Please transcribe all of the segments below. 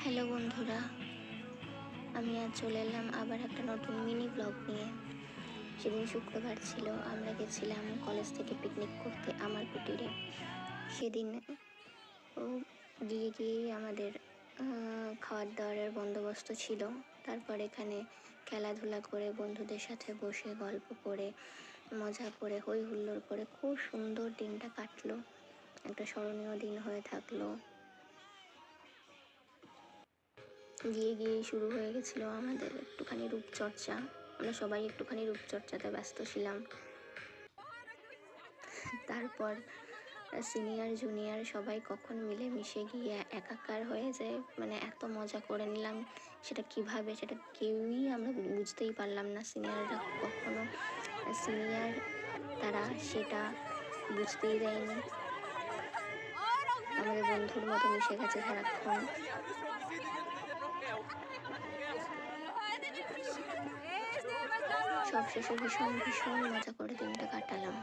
Hello বন্ধুরা, আমি আজ চলে এলাম আবার একটা নতুন মিনি ব্লগ নিয়ে। সেদিন শুক্রবার ছিল, আমরা গেছিলাম কলেজ থেকে পিকনিক করতে আমার কুটিরে। সেদিন ও গিয়েই আমাদের খাওয়ার দাওয়ারের বন্দোবস্ত ছিল। তারপর এখানে খেলাধুলা করে, বন্ধুদের সাথে বসে গল্প করে, মজা করে, হই হুল্লোড় করে খুব সুন্দর দিনটা কাটলো। একটা স্মরণীয় দিন হয়ে থাকলো। গিয়েই শুরু হয়ে গেছিলো আমাদের একটুখানি রূপচর্চা। আমরা সবাই একটুখানি রূপচর্চাতে ব্যস্ত ছিলাম। তারপর সিনিয়র জুনিয়র সবাই কখন মিলেমিশে গিয়ে একাকার হয়ে যায়, মানে এত মজা করে নিলাম। সেটা কিভাবে, সেটা কেউই আমরা বুঝতেই পারলাম না। সিনিয়ররা কখনো সিনিয়র তারা সেটা বুঝতেই দেয়নি। আমাদের বন্ধুর মতো মিশে গেছে সারাক্ষণ। সব শেষে ভীষণ ভীষণ মজা করে দিনটা কাটালাম।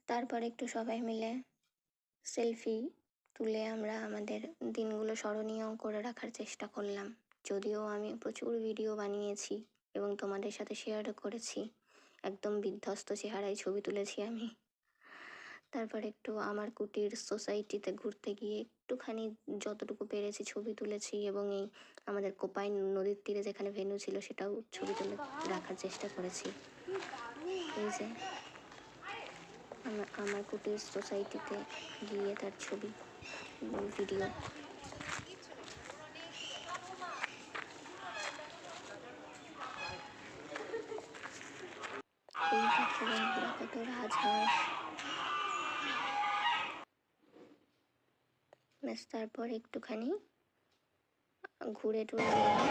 তারপর একটু সবাই মিলে সেলফি তুলে আমরা আমাদের দিনগুলো স্মরণীয় করে রাখার চেষ্টা করলাম। যদিও আমি প্রচুর ভিডিও বানিয়েছি এবং তোমাদের সাথে শেয়ারও করেছি। একদম বিধ্বস্ত চেহারায় ছবি তুলেছি আমি। তারপর একটু আমার কুটির সোসাইটিতে ঘুরতে গিয়ে একটুখানি যতটুকু পেরেছি ছবি তুলেছি, এবং এই আমাদের কোপাই নদীর তীরে যেখানে ভেন্যু ছিল সেটাও ছবি তুলে রাখার চেষ্টা করেছি। এই যে আমার কুটির সোসাইটিতে গিয়ে তার ছবি, ভিডিও। এই দেখো বন্ধুরা, কত রাজহাঁস। ব্যাস, তারপর একটুখানি ঘুরে টুরে নিলাম।